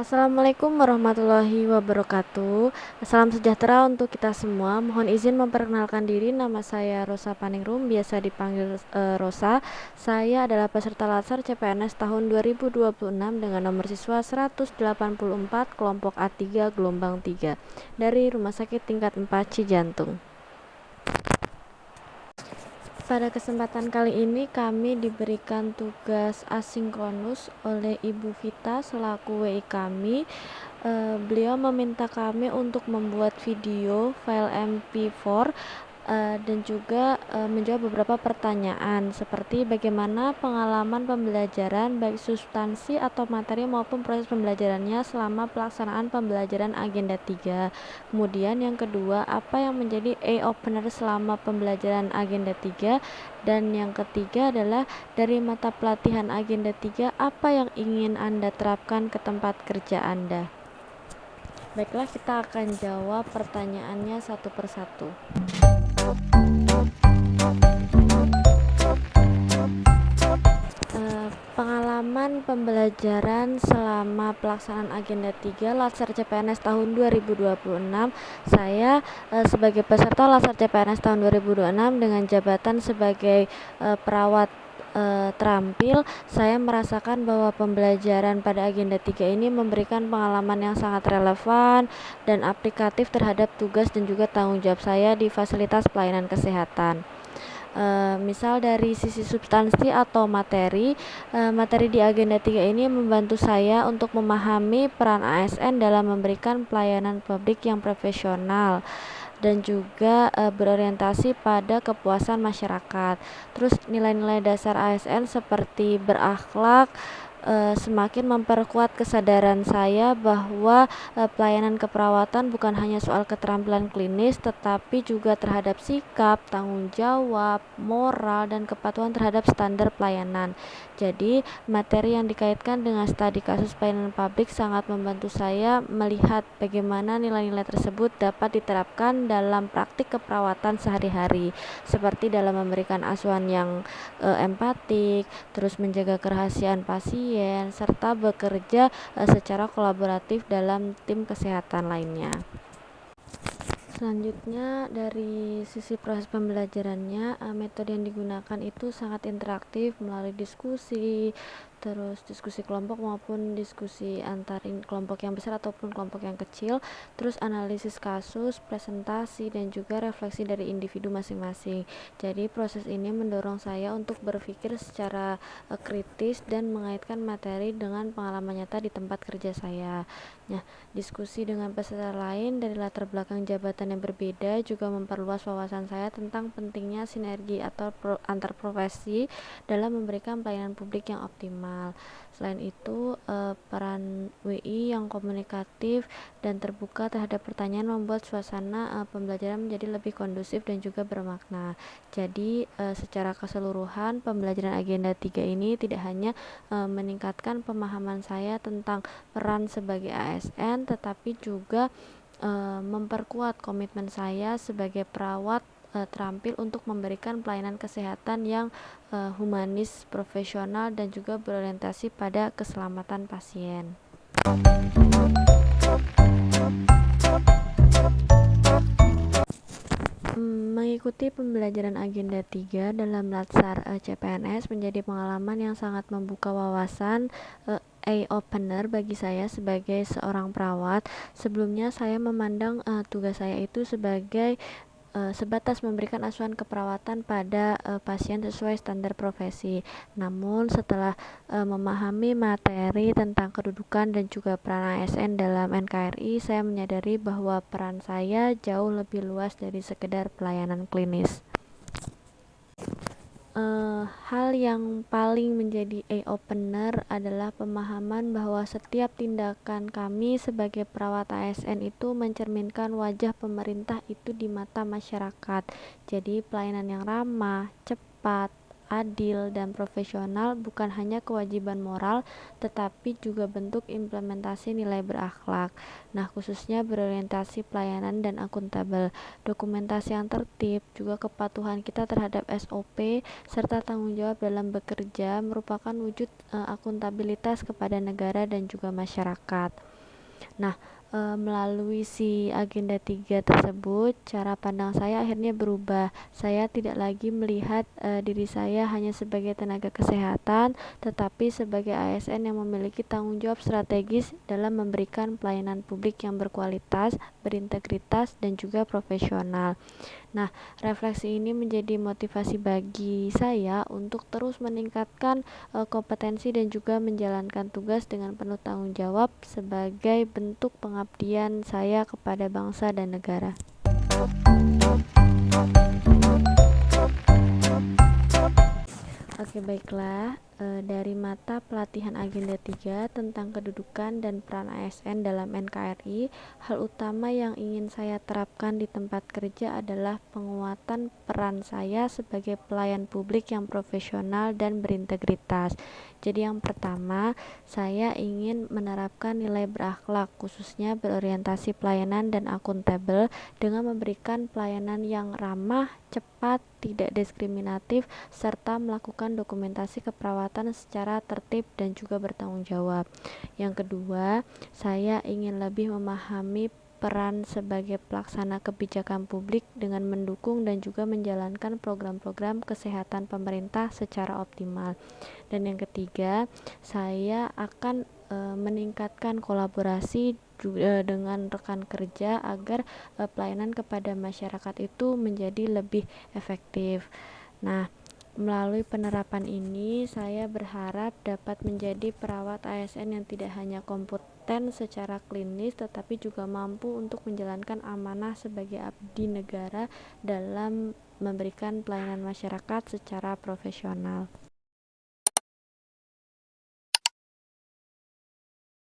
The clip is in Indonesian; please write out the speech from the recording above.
Assalamualaikum warahmatullahi wabarakatuh. Salam sejahtera untuk kita semua. Mohon izin memperkenalkan diri, nama saya Rosa Paningrum, biasa dipanggil Rosa. Saya adalah peserta Latsar CPNS tahun 2026 dengan nomor siswa 184 kelompok A3 gelombang 3 dari Rumah Sakit Tingkat 4 Cijantung. Pada kesempatan kali ini kami diberikan tugas asinkronus oleh Ibu Vita selaku WI kami. Beliau meminta kami untuk membuat video file MP4 dan juga menjawab beberapa pertanyaan seperti bagaimana pengalaman pembelajaran baik substansi atau materi maupun proses pembelajarannya selama pelaksanaan pembelajaran agenda 3. Kemudian yang kedua, apa yang menjadi opener selama pembelajaran agenda 3, dan yang ketiga adalah dari mata pelatihan agenda 3 apa yang ingin Anda terapkan ke tempat kerja Anda. Baiklah, kita akan jawab pertanyaannya satu persatu. Pengalaman pembelajaran selama pelaksanaan agenda 3 Latsar CPNS tahun 2026. Saya sebagai peserta Latsar CPNS tahun 2026 dengan jabatan sebagai perawat terampil, saya merasakan bahwa pembelajaran pada agenda 3 ini memberikan pengalaman yang sangat relevan dan aplikatif terhadap tugas dan juga tanggung jawab saya di fasilitas pelayanan kesehatan. Misal dari sisi substansi atau materi di agenda 3 ini membantu saya untuk memahami peran ASN dalam memberikan pelayanan publik yang profesional dan juga berorientasi pada kepuasan masyarakat. Terus nilai-nilai dasar ASN seperti berakhlak semakin memperkuat kesadaran saya bahwa pelayanan keperawatan bukan hanya soal keterampilan klinis, tetapi juga terhadap sikap, tanggung jawab, moral, dan kepatuhan terhadap standar pelayanan. Jadi, materi yang dikaitkan dengan studi kasus pelayanan publik sangat membantu saya melihat bagaimana nilai-nilai tersebut dapat diterapkan dalam praktik keperawatan sehari-hari, seperti dalam memberikan asuhan yang empatik, terus menjaga kerahasiaan pasien, serta bekerja secara kolaboratif dalam tim kesehatan lainnya. Selanjutnya dari sisi proses pembelajarannya, metode yang digunakan itu sangat interaktif melalui diskusi, terus diskusi kelompok maupun diskusi antar kelompok yang besar ataupun kelompok yang kecil, terus analisis kasus, presentasi, dan juga refleksi dari individu masing-masing. Jadi proses ini mendorong saya untuk berpikir secara kritis dan mengaitkan materi dengan pengalaman nyata di tempat kerja saya. Nah, diskusi dengan peserta lain dari latar belakang jabatan yang berbeda juga memperluas wawasan saya tentang pentingnya sinergi atau antar profesi dalam memberikan pelayanan publik yang optimal. Selain itu, peran WI yang komunikatif dan terbuka terhadap pertanyaan membuat suasana pembelajaran menjadi lebih kondusif dan juga bermakna. Jadi, secara keseluruhan pembelajaran agenda 3 ini tidak hanya meningkatkan pemahaman saya tentang peran sebagai ASN, tetapi juga memperkuat komitmen saya sebagai perawat terampil untuk memberikan pelayanan kesehatan yang humanis, profesional, dan juga berorientasi pada keselamatan pasien. Mengikuti pembelajaran agenda 3 dalam Latsar CPNS menjadi pengalaman yang sangat membuka wawasan, eye-opener bagi saya sebagai seorang perawat. Sebelumnya saya memandang tugas saya itu sebagai sebatas memberikan asuhan keperawatan pada pasien sesuai standar profesi. Namun setelah memahami materi tentang kedudukan dan juga peran ASN dalam NKRI, saya menyadari bahwa peran saya jauh lebih luas dari sekedar pelayanan klinis. Hal yang paling menjadi eye-opener adalah pemahaman bahwa setiap tindakan kami sebagai perawat ASN itu mencerminkan wajah pemerintah itu di mata masyarakat. Jadi pelayanan yang ramah, cepat, adil, dan profesional bukan hanya kewajiban moral, tetapi juga bentuk implementasi nilai berakhlak. Nah, khususnya berorientasi pelayanan dan akuntabel, dokumentasi yang tertib, juga kepatuhan kita terhadap SOP, serta tanggung jawab dalam bekerja merupakan wujud akuntabilitas kepada negara dan juga masyarakat. Nah, melalui si agenda 3 tersebut, cara pandang saya akhirnya berubah. Saya tidak lagi melihat diri saya hanya sebagai tenaga kesehatan, tetapi sebagai ASN yang memiliki tanggung jawab strategis dalam memberikan pelayanan publik yang berkualitas, berintegritas, dan juga profesional. Nah, refleksi ini menjadi motivasi bagi saya untuk terus meningkatkan kompetensi dan juga menjalankan tugas dengan penuh tanggung jawab sebagai bentuk pengabdian saya kepada bangsa dan negara. Oke, baiklah. Dari mata pelatihan agenda 3 tentang kedudukan dan peran ASN dalam NKRI, hal utama yang ingin saya terapkan di tempat kerja adalah penguatan peran saya sebagai pelayan publik yang profesional dan berintegritas. Jadi yang pertama, saya ingin menerapkan nilai berakhlak, khususnya berorientasi pelayanan dan akuntabel, dengan memberikan pelayanan yang ramah, cepat, tidak diskriminatif, serta melakukan dokumentasi keperawatan secara tertib dan juga bertanggung jawab. Yang kedua, saya ingin lebih memahami peran sebagai pelaksana kebijakan publik dengan mendukung dan juga menjalankan program-program kesehatan pemerintah secara optimal. Dan yang ketiga, saya akan meningkatkan kolaborasi dengan rekan kerja agar pelayanan kepada masyarakat itu menjadi lebih efektif. Nah, melalui penerapan ini, saya berharap dapat menjadi perawat ASN yang tidak hanya kompeten secara klinis, tetapi juga mampu untuk menjalankan amanah sebagai abdi negara dalam memberikan pelayanan masyarakat secara profesional.